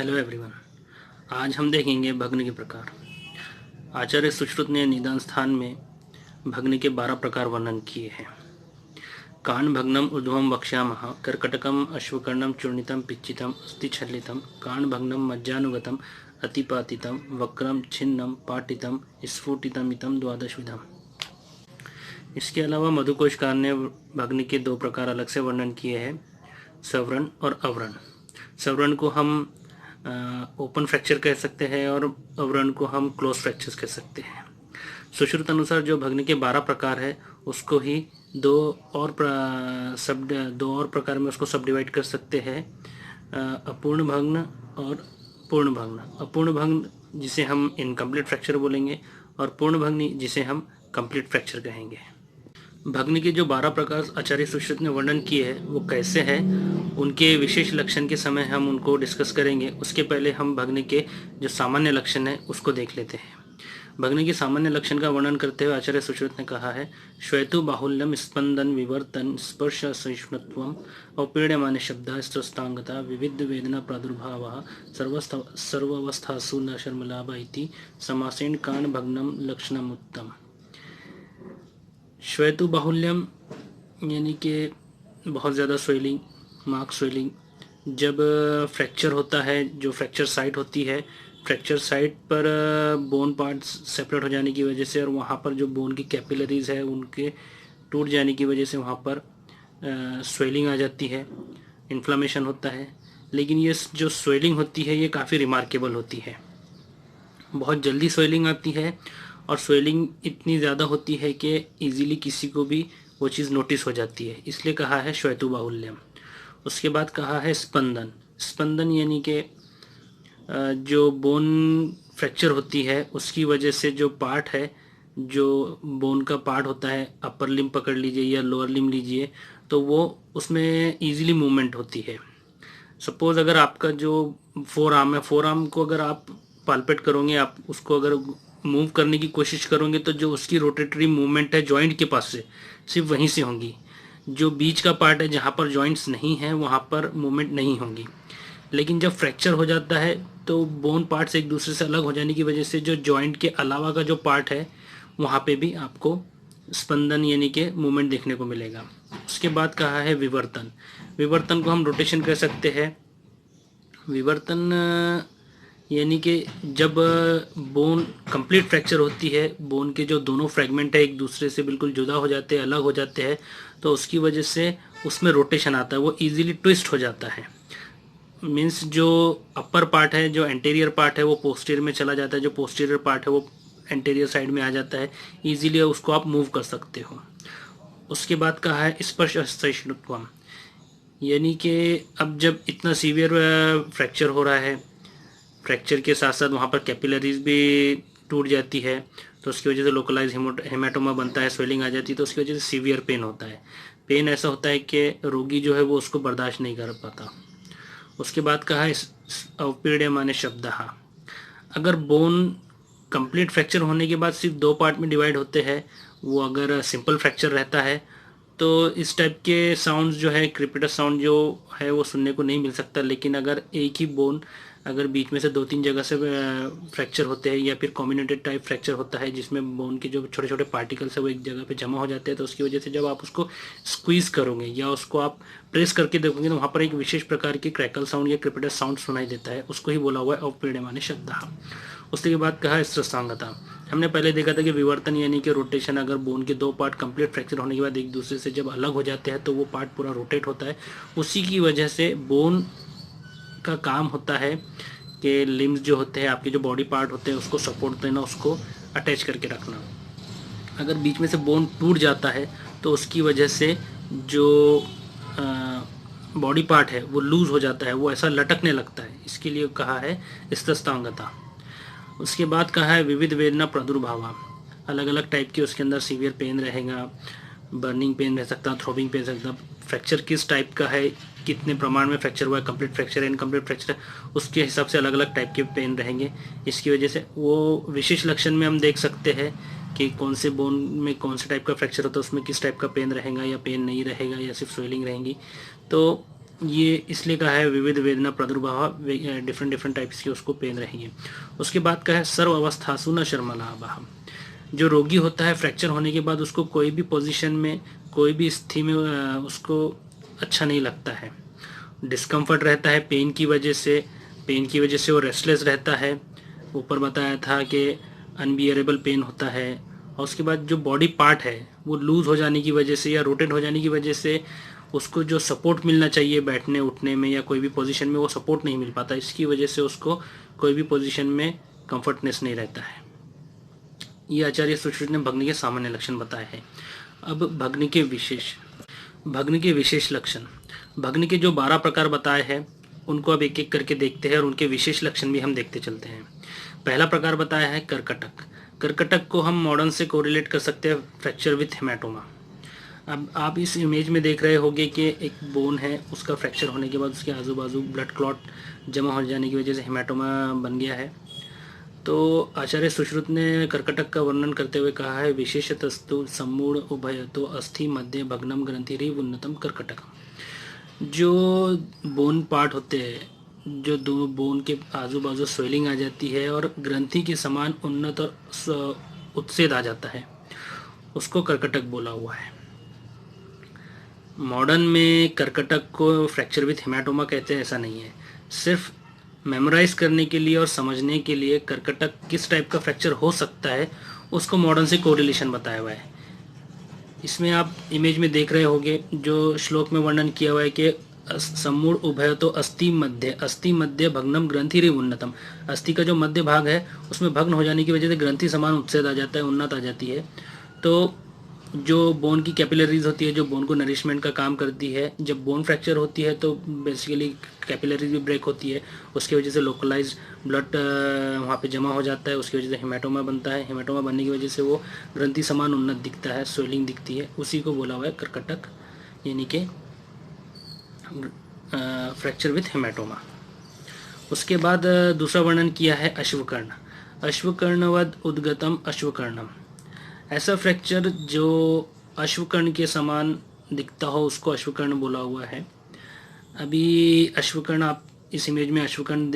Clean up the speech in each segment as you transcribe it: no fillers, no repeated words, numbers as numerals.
Hello everyone. आज हम देखेंगे भग्न के प्रकार। आचार्य सुश्रुत ने निदान स्थान में भग्न के 12 प्रकार वर्णन किए हैं। कान भग्नम ऊर्ध्वम वक्ष्यामः कर्कटकम अश्वकर्णम चूर्णितम पिच्चितम अस्थिछल्लितम कान भग्नम मज्जानुगतम अतिपातितम वक्रम छिन्नम पाटितम स्फुटितमितम द्वादशविधम। इसके अलावा मधुकोशकार ने भग्न के 2 प्रकार अलग से वर्णन किए हैं, सवर्ण और अवर्ण। सवर्ण को हम ओपन फ्रैक्चर कह सकते हैं और अवर्ण को हम क्लोज फ्रैक्चर्स कह सकते हैं। सुश्रुत अनुसार जो भग्न के 12 प्रकार है उसको ही दो और प्रकार में उसको सब डिवाइड कर सकते हैं, अपूर्ण भग्न और पूर्ण भग्न। अपूर्ण भग्न जिसे हम इनकम्प्लीट फ्रैक्चर बोलेंगे और पूर्ण भग्न जिसे हम कंप्लीट फ्रैक्चर कहेंगे। भग्न के जो 12 प्रकार आचार्य सुश्रुत ने वर्णन किए हैं वो कैसे हैं, उनके विशेष लक्षण के समय हम उनको डिस्कस करेंगे। उसके पहले हम भग्न के जो सामान्य लक्षण है उसको देख लेते हैं। भग्न के सामान्य लक्षण का वर्णन करते हुए आचार्य सुश्रुत ने कहा है, श्वेतु बाहुल्यम स्पंदन विवर्तन स्पर्श सहिष्णुत्वम औपीड्यमाने शब्द स्त्रस्तांगता विविध वेदना प्रादुर्भाव सर्वावस्थासु न शर्मलाभ इति समासेन कान भग्नम लक्षणमुत्तम। श्वेतु बाहुल्यम यानी कि बहुत ज़्यादा स्वेलिंग, मार्क स्वेलिंग। जब फ्रैक्चर होता है, जो फ्रैक्चर साइट होती है, फ्रैक्चर साइट पर बोन पार्ट्स सेपरेट हो जाने की वजह से और वहाँ पर जो बोन की कैपिलरीज है उनके टूट जाने की वजह से वहाँ पर स्वेलिंग आ जाती है, इन्फ्लामेशन होता है। लेकिन ये जो स्वेलिंग होती है ये काफ़ी रिमार्केबल होती है, बहुत जल्दी स्वेलिंग आती है और स्वेलिंग इतनी ज़्यादा होती है कि इजीली किसी को भी वो चीज़ नोटिस हो जाती है, इसलिए कहा है श्वेतु बाहुल्यम। उसके बाद कहा है स्पंदन। स्पंदन यानी कि जो बोन फ्रैक्चर होती है उसकी वजह से जो पार्ट है, जो बोन का पार्ट होता है, अपर लिम पकड़ लीजिए या लोअर लिम लीजिए, तो वो उसमें इजीली मूवमेंट होती है। सपोज अगर आपका जो फोर आर्म है, फोर आर्म को अगर आप पाल्पेट करोगे, आप उसको अगर मूव करने की कोशिश करोगे तो जो उसकी रोटेटरी मूवमेंट है जॉइंट के पास से सिर्फ वहीं से होंगी। जो बीच का पार्ट है जहाँ पर जॉइंट्स नहीं हैं वहाँ पर मूवमेंट नहीं होंगी। लेकिन जब फ्रैक्चर हो जाता है तो बोन पार्ट्स एक दूसरे से अलग हो जाने की वजह से जो जॉइंट के अलावा का जो पार्ट है वहाँ पे भी आपको स्पंदन यानी कि मूवमेंट देखने को मिलेगा। उसके बाद कहा है विवर्तन। विवर्तन को हम रोटेशन कह सकते हैं। विवर्तन यानी कि जब बोन कंप्लीट फ्रैक्चर होती है, बोन के जो दोनों फ्रेगमेंट है एक दूसरे से बिल्कुल जुदा हो जाते हैं, अलग हो जाते हैं, तो उसकी वजह से उसमें रोटेशन आता है, वो इजीली ट्विस्ट हो जाता है। मीन्स जो अपर पार्ट है, जो एंटीरियर पार्ट है वो पोस्टीरियर में चला जाता है, जो पोस्टीरियर पार्ट है वो एंटीरियर साइड में आ जाता है, इजीली उसको आप मूव कर सकते हो। उसके बाद कहा है स्पर्श असहिष्णुत्वम, यानी कि अब जब इतना सीवियर फ्रैक्चर हो रहा है, फ्रैक्चर के साथ साथ वहाँ पर कैपिलरीज भी टूट जाती है, तो उसकी वजह से लोकलाइज हेमाटोमा बनता है, स्वेलिंग आ जाती है, तो उसकी वजह से सीवियर पेन होता है। पेन ऐसा होता है कि रोगी जो है वो उसको बर्दाश्त नहीं कर पाता। उसके बाद कहा है औपीड्यमाने शब्द। अगर बोन कंप्लीट फ्रैक्चर होने के बाद सिर्फ 2 पार्ट में डिवाइड होते हैं, वो अगर सिंपल फ्रैक्चर रहता है तो इस टाइप के साउंड्स जो है, क्रिपिटस साउंड जो है वो सुनने को नहीं मिल सकता। लेकिन अगर एक ही बोन अगर बीच में से 2-3 जगह से फ्रैक्चर होते हैं या फिर कॉम्बिनेटेड टाइप फ्रैक्चर होता है जिसमें बोन के जो छोटे छोटे पार्टिकल्स है वो एक जगह पे जमा हो जाते हैं, तो उसकी वजह से जब आप उसको स्क्वीज करोगे या उसको आप प्रेस करके देखोगे तो वहाँ पर एक विशेष प्रकार की क्रैकल साउंड या क्रिपिटस साउंड सुनाई देता है, उसको ही बोला हुआ है औपीड्यमाने शब्द। उसके बाद कहा स्त्रस्तांगता। हमने पहले देखा था कि विवर्तन यानी कि रोटेशन, अगर बोन के 2 पार्ट कंप्लीट फ्रैक्चर होने के बाद एक दूसरे से जब अलग हो जाते हैं तो वो पार्ट पूरा रोटेट होता है। उसी की वजह से बोन का काम होता है कि लिम्स जो होते हैं, आपके जो बॉडी पार्ट होते हैं, उसको सपोर्ट देना, उसको अटैच करके रखना। अगर बीच में से बोन टूट जाता है तो उसकी वजह से जो बॉडी पार्ट है वो लूज हो जाता है, वो ऐसा लटकने लगता है, इसके लिए कहा है स्तस्तांगता। उसके बाद कहा है विविध वेदना प्रादुर्भाव। अलग अलग टाइप के उसके अंदर सीवियर पेन रहेगा, बर्निंग पेन रह सकता, थ्रोबिंग पेन रह सकता, फ्रैक्चर किस टाइप का है, कितने प्रमाण में फ्रैक्चर हुआ है, कंप्लीट फ्रैक्चर है, इनकम्प्लीट फ्रैक्चर है, उसके हिसाब से अलग अलग टाइप के पेन रहेंगे। इसकी वजह से वो विशेष लक्षण में हम देख सकते हैं कि कौन से बोन में कौन से टाइप का फ्रैक्चर होता है, उसमें किस टाइप का पेन रहेगा या पेन नहीं रहेगा या सिर्फ स्वेलिंग रहेंगी। तो ये इसलिए कहा है विविध वेदना प्रादुर्भाव, डिफरेंट डिफरेंट टाइप्स की उसको पेन रही है। उसके बाद का है सर्व अवस्थासु न शर्मलाभः। जो रोगी होता है फ्रैक्चर होने के बाद उसको कोई भी पोजीशन में, कोई भी स्थिति में उसको अच्छा नहीं लगता है, डिस्कम्फर्ट रहता है पेन की वजह से, वो रेस्टलेस रहता है। ऊपर बताया था कि अनबियरेबल पेन होता है। और उसके बाद जो बॉडी पार्ट है वो लूज हो जाने की वजह से या रोटेट हो जाने की वजह से उसको जो सपोर्ट मिलना चाहिए बैठने उठने में या कोई भी पोजीशन में, वो सपोर्ट नहीं मिल पाता। इसकी वजह से उसको कोई भी पोजीशन में कंफर्टनेस नहीं रहता है। ये आचार्य सुश्रुत ने भग्न के सामान्य लक्षण बताए हैं। अब भग्न के विशेष लक्षण। भग्न के जो 12 प्रकार बताए हैं उनको अब एक एक करके देखते हैं और उनके विशेष लक्षण भी हम देखते चलते हैं। पहला प्रकार बताया है कर्कटक। कर्कटक को हम मॉडर्न से कोरिलेट कर सकते हैं फ्रैक्चर विथ हेमाटोमा। अब आप इस इमेज में देख रहे होंगे कि एक बोन है, उसका फ्रैक्चर होने के बाद उसके आजू बाजू ब्लड क्लॉट जमा हो जाने की वजह से हेमाटोमा बन गया है। तो आचार्य सुश्रुत ने कर्कटक का वर्णन करते हुए कहा है विशेषतस्तु सम्मूढ़ उभयतो अस्थि मध्य भग्नम ग्रंथिरिव उन्नतम कर्कटक। जो बोन पार्ट होते हैं, जो दो बोन के आजू बाजू स्वेलिंग आ जाती है और ग्रंथि के समान उन्नत और उत्सेद आ जाता है, उसको कर्कटक बोला हुआ है। मॉडर्न में कर्कटक को फ्रैक्चर विथ हेमाटोमा कहते हैं ऐसा नहीं है। सिर्फ मेमोराइज करने के लिए और समझने के लिए कर्कटक किस टाइप का फ्रैक्चर हो सकता है उसको मॉडर्न से कोरिलेशन बताया हुआ है। इसमें आप इमेज में देख रहे होंगे जो श्लोक में वर्णन किया हुआ है कि सम्मूढ़ उभयतो अस्थि मध्य भग्नम ग्रंथिरिव उन्नतम। अस्थि का जो मध्य भाग है उसमें भग्न हो जाने की वजह से ग्रंथि समान उत्सेद आ जाता है, उन्नत आ जाती है। तो जो बोन की कैपिलरीज होती है, जो बोन को नरिशमेंट का काम करती है, जब बोन फ्रैक्चर होती है तो बेसिकली कैपिलरीज भी ब्रेक होती है, उसकी वजह से लोकलाइज ब्लड वहाँ पे जमा हो जाता है, उसकी वजह से हेमाटोमा बनता है। हेमाटोमा बनने की वजह से वो ग्रंथि समान उन्नत दिखता है, स्वेलिंग दिखती है, उसी को बोला हुआ है कर्कटक, यानी कि फ्रैक्चर विथ हेमाटोमा। उसके बाद दूसरा वर्णन किया है अश्वकर्ण। अश्वकर्णवद उद्गतम अश्वकर्णम। ऐसा फ्रैक्चर जो अश्वकर्ण के समान दिखता हो उसको अश्वकर्ण बोला हुआ है। अभी अश्वकर्ण, आप इस इमेज में अश्वकर्ण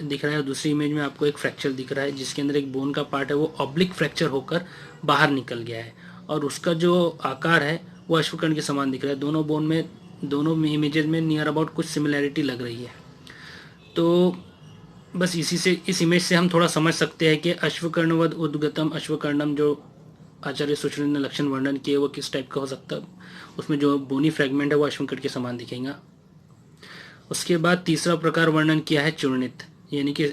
दिख रहा है और दूसरी इमेज में आपको एक फ्रैक्चर दिख रहा है जिसके अंदर एक बोन का पार्ट है वो ऑब्लिक फ्रैक्चर होकर बाहर निकल गया है और उसका जो आकार है वो अश्वकर्ण के समान दिख रहा है। दोनों बोन में, दोनों इमेजेस में नियर अबाउट कुछ सिमिलैरिटी लग रही है। तो बस इसी से, इस इमेज से हम थोड़ा समझ सकते हैं कि अश्वकर्णवद उद्गतम अश्वकर्णम जो आचार्य सुश्रुत ने लक्षण वर्णन किए वो किस टाइप का हो सकता है। उसमें जो बोनी फ्रैगमेंट है वो अश्वकर्ण के समान दिखेगा। उसके बाद तीसरा प्रकार वर्णन किया है चूर्णित, यानी कि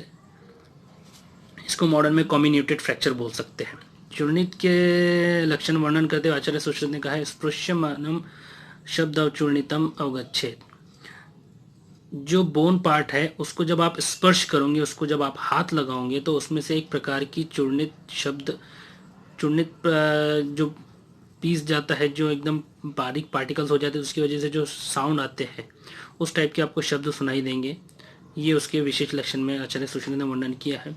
इसको मॉडर्न में कॉम्बिन्यूटेड फ्रैक्चर बोल सकते हैं। चूर्णित के लक्षण वर्णन करते हुए आचार्य सुश्रुत ने कहा है स्पृश्यमानम शब्द अवचूर्णितम अवगच्छेद। जो बोन पार्ट है उसको जब आप स्पर्श करोगे, उसको जब आप हाथ लगाओगे तो उसमें से एक प्रकार की चूर्णित शब्द, चूर्णित जो पीस जाता है, जो एकदम बारीक पार्टिकल्स हो जाते हैं, उसकी वजह से जो साउंड आते हैं उस टाइप के आपको शब्द सुनाई देंगे। ये उसके विशेष लक्षण में आचार्य सुश्रुत ने वर्णन किया है।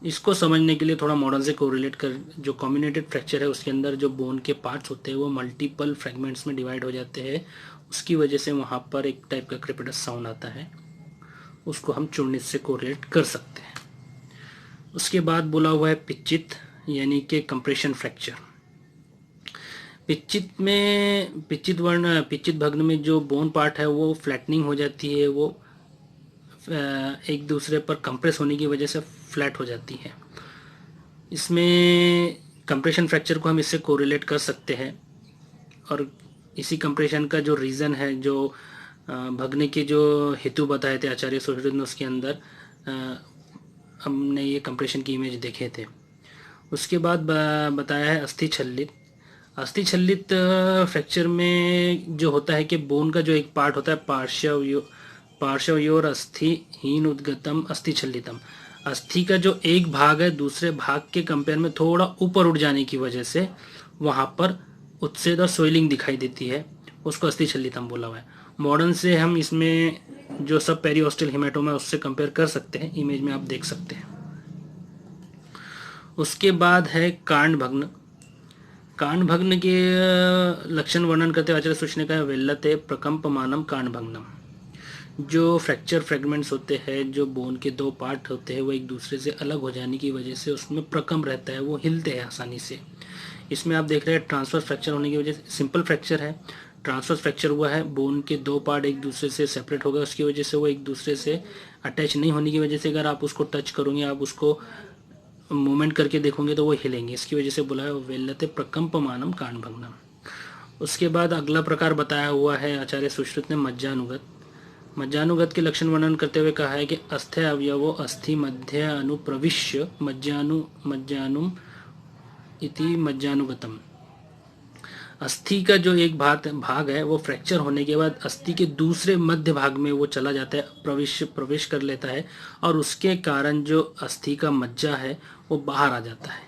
इसको समझने के लिए थोड़ा मॉडर्न से कोरिलेट कर, जो कॉम्बिनेटेड फ्रैक्चर है उसके अंदर जो बोन के पार्ट्स होते हैं वो मल्टीपल फ्रेगमेंट्स में डिवाइड हो जाते हैं, उसकी वजह से वहाँ पर एक टाइप का क्रेपिटस साउंड आता है, उसको हम चूर्णित से कोरिलेट कर सकते हैं। उसके बाद बोला हुआ है पिच्चित, यानी कि कंप्रेशन फ्रैक्चर। पिच्चित भग्न में जो बोन पार्ट है वो फ्लैटनिंग हो जाती है, वो एक दूसरे पर कंप्रेस होने की वजह से फ्लैट हो जाती है। इसमें कंप्रेशन फ्रैक्चर को हम इससे कोरिलेट कर सकते हैं और इसी कंप्रेशन का जो रीज़न है, जो भगने के जो हेतु बताए थे आचार्य सुश्रुत ने, उसके अंदर हमने ये कंप्रेशन की इमेज देखे थे। उसके बाद बताया है अस्थि छल्लित। अस्थि छल्लित फ्रैक्चर में जो होता है कि बोन का जो एक पार्ट होता है पार्श्वयोर अस्थि हीन उद्गतम अस्थि छल्लितम। अस्थि का जो एक भाग है दूसरे भाग के कंपेयर में थोड़ा ऊपर उठ जाने की वजह से वहाँ पर उत्सेद और स्वेलिंग दिखाई देती है, उसको अस्थि छल्लितम बोला हुआ है। मॉडर्न से हम इसमें जो सब पेरिओस्टल हेमाटोमा है उससे कंपेयर कर सकते हैं, इमेज में आप देख सकते हैं। उसके बाद है कांड भग्न। कांड भग्न के लक्षण वर्णन करते हुए आचार्य सुश्रुत ने कहा वेल्लते प्रकंपमानम कांड भग्नम। जो फ्रैक्चर फ्रेगमेंट्स होते हैं, जो बोन के दो पार्ट होते हैं, वो एक दूसरे से अलग हो जाने की वजह से उसमें प्रकम्प रहता है, वो हिलते हैं आसानी से। इसमें आप देख रहे हैं ट्रांसवर्स फ्रैक्चर होने की वजह से, सिंपल फ्रैक्चर है, ट्रांसवर्स फ्रैक्चर हुआ है, बोन के दो पार्ट एक दूसरे से सेपरेट हो गए, उसकी वजह से वो एक दूसरे से अटैच नहीं होने की वजह से अगर आप उसको टच करोगे, आप उसको मूवमेंट करके देखोगे तो वो हिलेंगे, इसकी वजह से बोला है वेल्लते प्रकंपमानम कांडभंगनम। उसके बाद अगला प्रकार बताया हुआ है आचार्य सुश्रुत ने मज्जानुगत। मज्जानुगत के लक्षण वर्णन करते हुए कहा है कि अस्थे अवयवो अस्थि मध्य अनुप्रविश्य मज्जानुम इति मज्जानुगतम। अस्थि का जो एक भाग है वो फ्रैक्चर होने के बाद अस्थि के दूसरे मध्य भाग में वो चला जाता है, प्रवेश कर लेता है, और उसके कारण जो अस्थि का मज्जा है वो बाहर आ जाता है,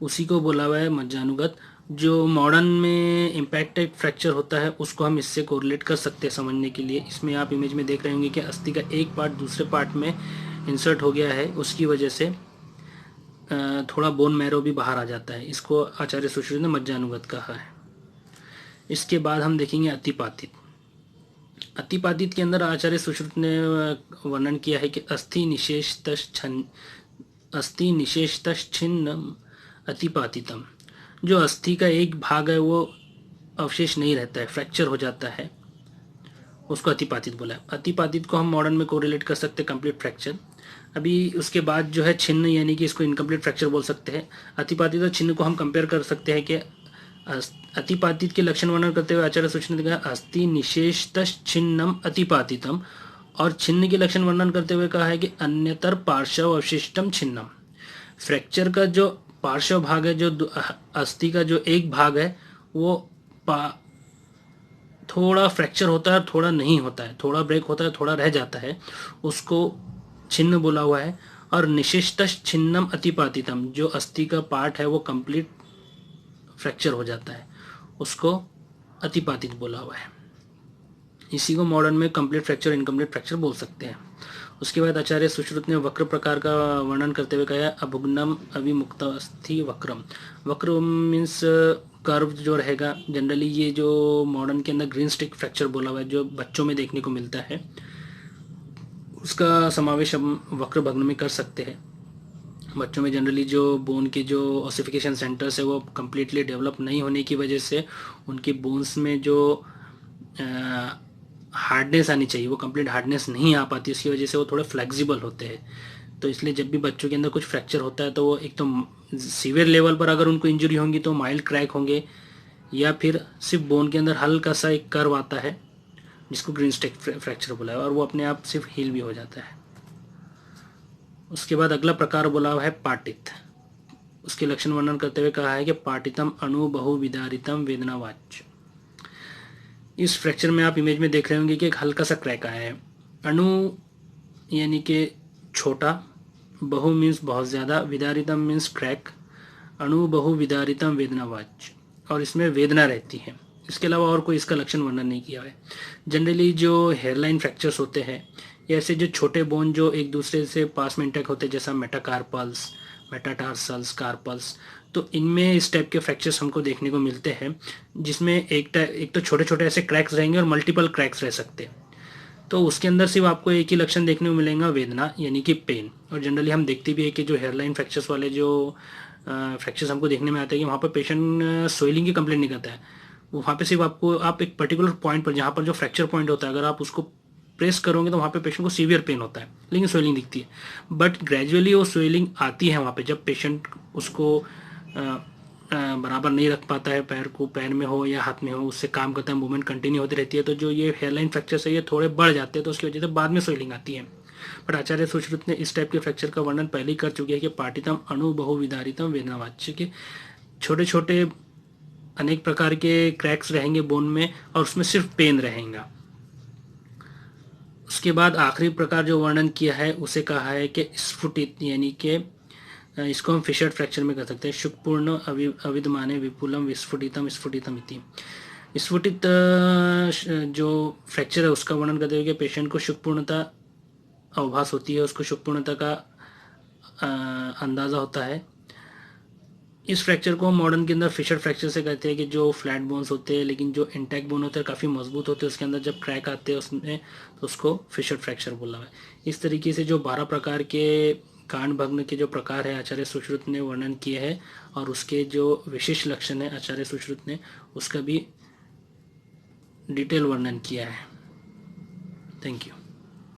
उसी को बोला हुआ है मज्जानुगत। जो मॉडर्न में इम्पैक्टेड फ्रैक्चर होता है उसको हम इससे कोरिलेट कर सकते हैं समझने के लिए। इसमें आप इमेज में देख रहे होंगे कि अस्थि का एक पार्ट दूसरे पार्ट में इंसर्ट हो गया है, उसकी वजह से थोड़ा बोन मैरो भी बाहर आ जाता है, इसको आचार्य सुश्रुत ने मज्जानुगत कहा है। इसके बाद हम देखेंगे अतिपातित। अतिपातित के अंदर आचार्य सुश्रुत ने वर्णन किया है कि अस्थि निशेषतश्छिन्न अतिपातितम। जो अस्थि का एक भाग है वो अवशेष नहीं रहता है, फ्रैक्चर हो जाता है, उसको अतिपातित बोला है। अतिपातित को हम मॉडर्न में कोरिलेट कर सकते हैं कंप्लीट फ्रैक्चर। अभी उसके बाद जो है छिन्न, यानी कि इसको इनकम्प्लीट फ्रैक्चर बोल सकते हैं। अतिपातित और छिन्न को हम कंपेयर कर सकते हैं कि अतिपातित के लक्षण वर्णन करते हुए आचार्य सूचना ने कहा अस्थि निशेषतश्छिन्नम अतिपातितम, और छिन्न के लक्षण वर्णन करते हुए कहा है कि अन्यतर पार्श्व अवशिष्टम छिन्नम। फ्रैक्चर का जो पार्श्व भाग है, जो अस्थि का जो एक भाग है, वो थोड़ा फ्रैक्चर होता है, थोड़ा नहीं होता है, थोड़ा ब्रेक होता है, थोड़ा रह जाता है, उसको छिन्न बोला हुआ है। और निशेषतश्छिन्नम अतिपातितम, जो अस्थि का पार्ट है वो कंप्लीट फ्रैक्चर हो जाता है, उसको अतिपातित बोला हुआ है। इसी को मॉडर्न में कंप्लीट फ्रैक्चर इनकम्प्लीट फ्रैक्चर बोल सकते हैं। उसके बाद आचार्य सुश्रुत ने वक्र प्रकार का वर्णन करते हुए कहा अभुग्नम अविमुक्तास्थि वक्रम। वक्र मीन्स कर्व जो रहेगा, जनरली ये जो मॉडर्न के अंदर ग्रीन स्टिक फ्रैक्चर बोला हुआ है जो बच्चों में देखने को मिलता है, उसका समावेश हम वक्र भग्न में कर सकते हैं। बच्चों में जनरली जो बोन के जो ऑसिफिकेशन सेंटर्स है वो कम्प्लीटली डेवलप नहीं होने की वजह से उनके बोन्स में जो हार्डनेस आनी चाहिए वो कंप्लीट हार्डनेस नहीं आ पाती, उसकी वजह से वो थोड़े फ्लेक्सिबल होते हैं। तो इसलिए जब भी बच्चों के अंदर कुछ फ्रैक्चर होता है तो वो एक तो सीवियर लेवल पर अगर उनको इंजरी होंगी तो माइल्ड क्रैक होंगे, या फिर सिर्फ बोन के अंदर हल्का सा एक कर्व आता है जिसको ग्रीन स्टिक फ्रैक्चर बोला है, और वो अपने आप सिर्फ हील भी हो जाता है। उसके बाद अगला प्रकार बोला हुआ है पाटित। उसके लक्षण वर्णन करते हुए कहा है कि पाटितम अणु बहु विदारितम वेदनावाच्य। इस फ्रैक्चर में आप इमेज में देख रहे होंगे कि एक हल्का सा क्रैक आया है। अणु यानी कि छोटा, बहु मीन्स बहुत ज़्यादा, विदारितम मीन्स क्रैक, अणु बहु विदारितम वेदनावाच्य, और इसमें वेदना रहती है। इसके अलावा और कोई इसका लक्षण वर्णन नहीं किया है। जनरली जो हेयरलाइन फ्रैक्चर्स होते हैं, या ऐसे जो छोटे बोन जो एक दूसरे से पास में इंटैक्ट होते हैं, जैसा मेटाकार्पल्स, मेटाटार्सल्स, कार्पल्स, तो इनमें इस टाइप के फ्रैक्चर्स हमको देखने को मिलते हैं, जिसमें एक तो छोटे छोटे ऐसे क्रैक्स रहेंगे और मल्टीपल क्रैक्स रह सकते हैं। तो उसके अंदर सिर्फ आपको एक ही लक्षण देखने को मिलेगा, वेदना यानी कि पेन। और जनरली हम देखते भी है कि जो हेयरलाइन फ्रैक्चर्स वाले जो फ्रैक्चर्स हमको देखने में आते हैं कि वहाँ पर पेशेंट स्वेलिंग की कंप्लेंट नहीं करता है, वहाँ पे सिर्फ आप एक पर्टिकुलर पॉइंट पर, जहाँ पर जो फ्रैक्चर पॉइंट होता है, अगर आप उसको प्रेस करोगे तो वहाँ पे पेशेंट को सीवियर पेन होता है, लेकिन स्वेलिंग दिखती है। बट ग्रेजुअली वो स्वेलिंग आती है वहाँ पे जब पेशेंट उसको बराबर नहीं रख पाता है, पैर को, पैर में हो या हाथ में हो, उससे काम करता है, मूवमेंट कंटिन्यू होती रहती है, तो जो ये हेयरलाइन फ्रैक्चर है ये थोड़े बढ़ जाते हैं, तो उसकी वजह से बाद में स्वेलिंग आती है। बट आचार्य सुश्रुत ने इस टाइप के फ्रैक्चर का वर्णन पहले ही कर चुके हैं कि पाटितम अणु बहुविदारितम वेदनावाच्य, के छोटे छोटे अनेक प्रकार के क्रैक्स रहेंगे बोन में और उसमें सिर्फ पेन रहेगा। उसके बाद आखिरी प्रकार जो वर्णन किया है उसे कहा है कि स्फुटित, यानी कि इसको हम फिशर फ्रैक्चर में कर सकते हैं। शुकपूर्ण अविद्यमाने विपुलम विस्फुटितम स्फुटितम इति। स्फुटित जो फ्रैक्चर है उसका वर्णन करते हुए कि पेशेंट को शुकपूर्णता अवभास होती है, उसको शुकपूर्णता का अंदाज़ा होता है, इस फ्रैक्चर को मॉडर्न के अंदर फिशर फ्रैक्चर से कहते हैं कि जो फ्लैट बोन्स होते हैं लेकिन जो इंटैक्ट बोन होते हैं काफ़ी मजबूत होते हैं, उसके अंदर जब क्रैक आते हैं उसमें, तो उसको फिशर फ्रैक्चर बोला है। इस तरीके से जो 12 प्रकार के कांड भग्न के जो प्रकार है आचार्य सुश्रुत ने वर्णन किए हैं, और उसके जो विशेष लक्षण है आचार्य सुश्रुत ने उसका भी डिटेल वर्णन किया है। Thank you.